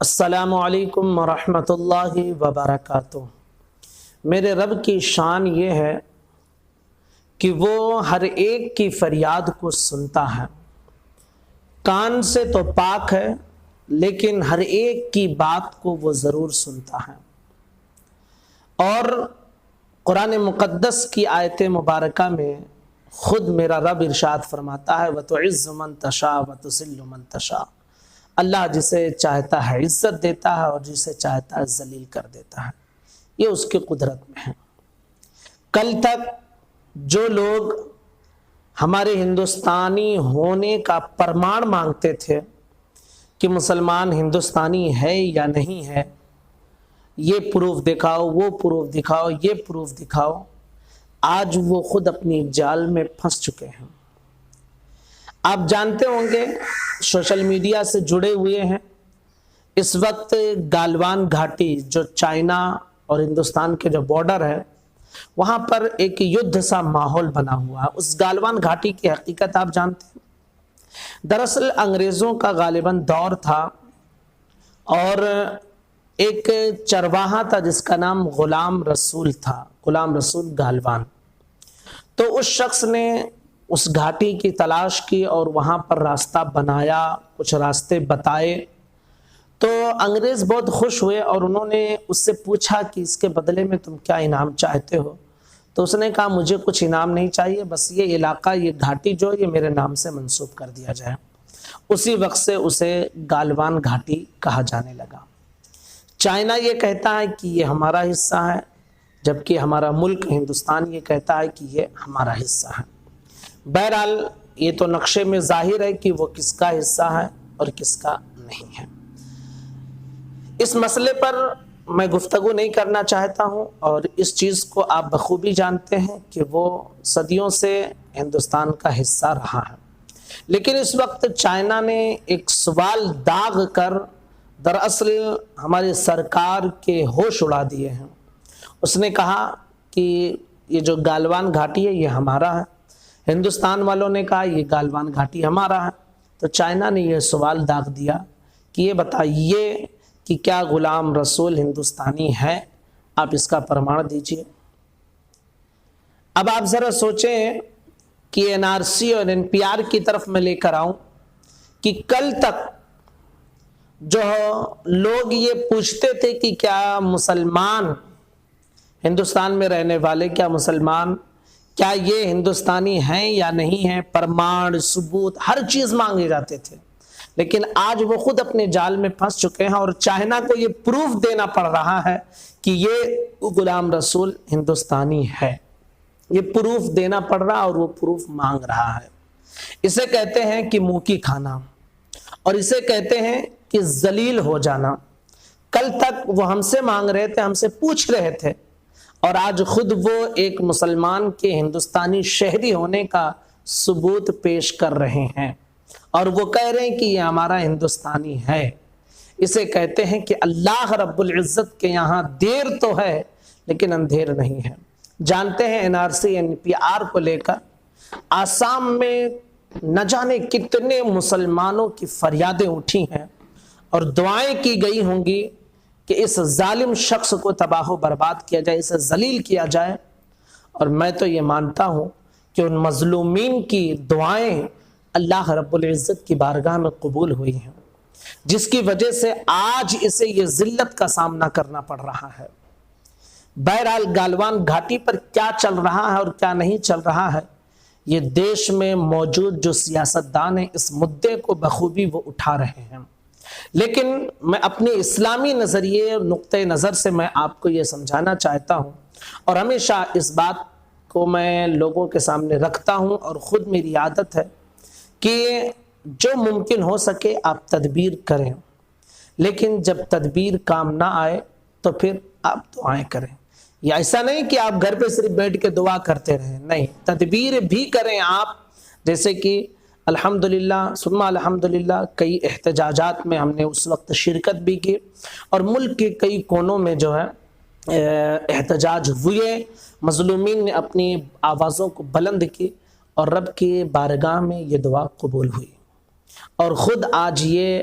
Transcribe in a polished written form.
السلام علیکم ورحمۃ اللہ وبرکاتہ۔ میرے رب کی شان یہ ہے کہ وہ ہر ایک کی فریاد کو سنتا ہے، کان سے تو پاک ہے لیکن ہر ایک کی بات کو وہ ضرور سنتا ہے۔ اور قرآن مقدس کی آیت مبارکہ میں خود میرا رب ارشاد فرماتا ہے وَتُعِزُّ مَن تَشَاءُ وَتُذِلُّ مَن تَشَاءُ، اللہ جسے چاہتا ہے عزت دیتا ہے اور جسے چاہتا ہے ذلیل کر دیتا ہے، یہ اس کی قدرت میں ہے۔ کل تک جو لوگ ہمارے ہندوستانی ہونے کا پرمان مانگتے تھے کہ مسلمان ہندوستانی ہے یا نہیں ہے، یہ پروف دکھاؤ، وہ پروف دکھاؤ، یہ پروف دکھاؤ، آج وہ خود اپنی جال میں پھنس چکے ہیں۔ آپ جانتے ہوں گے، سوشل میڈیا سے جڑے ہوئے ہیں، اس وقت گالوان گھاٹی جو چائنا اور ہندوستان کے جو بارڈر ہے وہاں پر ایک یدھ سا ماحول بنا ہوا ہے۔ اس گالوان گھاٹی کی حقیقت آپ جانتے ہیں؟ دراصل انگریزوں کا غالباً دور تھا اور ایک چرواہا تھا جس کا نام غلام رسول تھا، غلام رسول گالوان۔ تو اس شخص نے اس گھاٹی کی تلاش کی اور وہاں پر راستہ بنایا، کچھ راستے بتائے۔ تو انگریز بہت خوش ہوئے اور انہوں نے اس سے پوچھا کہ اس کے بدلے میں تم کیا انعام چاہتے ہو؟ تو اس نے کہا مجھے کچھ انعام نہیں چاہیے، بس یہ علاقہ، یہ گھاٹی جو یہ میرے نام سے منسوب کر دیا جائے۔ اسی وقت سے اسے گالوان گھاٹی کہا جانے لگا۔ چائنا یہ کہتا ہے کہ یہ ہمارا حصہ ہے، جبکہ ہمارا ملک ہندوستان یہ کہتا ہے کہ یہ ہمارا حصہ ہے۔ بہرحال یہ تو نقشے میں ظاہر ہے کہ وہ کس کا حصہ ہے اور کس کا نہیں ہے۔ اس مسئلے پر میں گفتگو نہیں کرنا چاہتا ہوں، اور اس چیز کو آپ بخوبی جانتے ہیں کہ وہ صدیوں سے ہندوستان کا حصہ رہا ہے۔ لیکن اس وقت چائنا نے ایک سوال داغ کر دراصل ہماری سرکار کے ہوش اڑا دیے ہیں۔ اس نے کہا کہ یہ جو گالوان گھاٹی ہے یہ ہمارا ہے۔ ہندوستان والوں نے کہا یہ گالوان گھاٹی ہمارا ہے۔ تو چائنا نے یہ سوال داغ دیا کہ یہ بتائیے کہ کیا غلام رسول ہندوستانی ہے؟ آپ اس کا پرمان دیجئے۔ اب آپ ذرا سوچیں کہ NRC اور NPR کی طرف میں لے کر آؤں کہ کل تک جو لوگ یہ پوچھتے تھے کہ کیا مسلمان ہندوستان میں رہنے والے، کیا مسلمان، کیا یہ ہندوستانی ہیں یا نہیں ہیں، پرمان، ثبوت، ہر چیز مانگے جاتے تھے، لیکن آج وہ خود اپنے جال میں پھنس چکے ہیں اور چائنا کو یہ پروف دینا پڑ رہا ہے کہ یہ غلام رسول ہندوستانی ہے۔ یہ پروف دینا پڑ رہا اور وہ پروف مانگ رہا ہے۔ اسے کہتے ہیں کہ منہ کی کھانا، اور اسے کہتے ہیں کہ ذلیل ہو جانا۔ کل تک وہ ہم سے مانگ رہے تھے، ہم سے پوچھ رہے تھے، اور آج خود وہ ایک مسلمان کے ہندوستانی شہری ہونے کا ثبوت پیش کر رہے ہیں، اور وہ کہہ رہے ہیں کہ یہ ہمارا ہندوستانی ہے۔ اسے کہتے ہیں کہ اللہ رب العزت کے یہاں دیر تو ہے لیکن اندھیر نہیں ہے۔ جانتے ہیں NRC NPR کو لے کر آسام میں نہ جانے کتنے مسلمانوں کی فریادیں اٹھی ہیں اور دعائیں کی گئی ہوں گی کہ اس ظالم شخص کو تباہ و برباد کیا جائے، اسے ذلیل کیا جائے۔ اور میں تو یہ مانتا ہوں کہ ان مظلومین کی دعائیں اللہ رب العزت کی بارگاہ میں قبول ہوئی ہیں، جس کی وجہ سے آج اسے یہ ذلت کا سامنا کرنا پڑ رہا ہے۔ بہرحال گالوان گھاٹی پر کیا چل رہا ہے اور کیا نہیں چل رہا ہے، یہ دیش میں موجود جو سیاستدان ہیں اس مدعے کو بخوبی وہ اٹھا رہے ہیں۔ لیکن میں اپنے اسلامی نظریے، نقطہ نظر سے میں آپ کو یہ سمجھانا چاہتا ہوں، اور ہمیشہ اس بات کو میں لوگوں کے سامنے رکھتا ہوں، اور خود میری عادت ہے کہ جو ممکن ہو سکے آپ تدبیر کریں، لیکن جب تدبیر کام نہ آئے تو پھر آپ دعائیں کریں۔ یا ایسا نہیں کہ آپ گھر پہ صرف بیٹھ کے دعا کرتے رہیں، نہیں، تدبیر بھی کریں آپ۔ جیسے کہ الحمدللہ ثم الحمدللہ کئی احتجاجات میں ہم نے اس وقت شرکت بھی کی، اور ملک کے کئی کونوں میں جو ہے احتجاج ہوئے، مظلومین نے اپنی آوازوں کو بلند کی، اور رب کی بارگاہ میں یہ دعا قبول ہوئی۔ اور خود آج یہ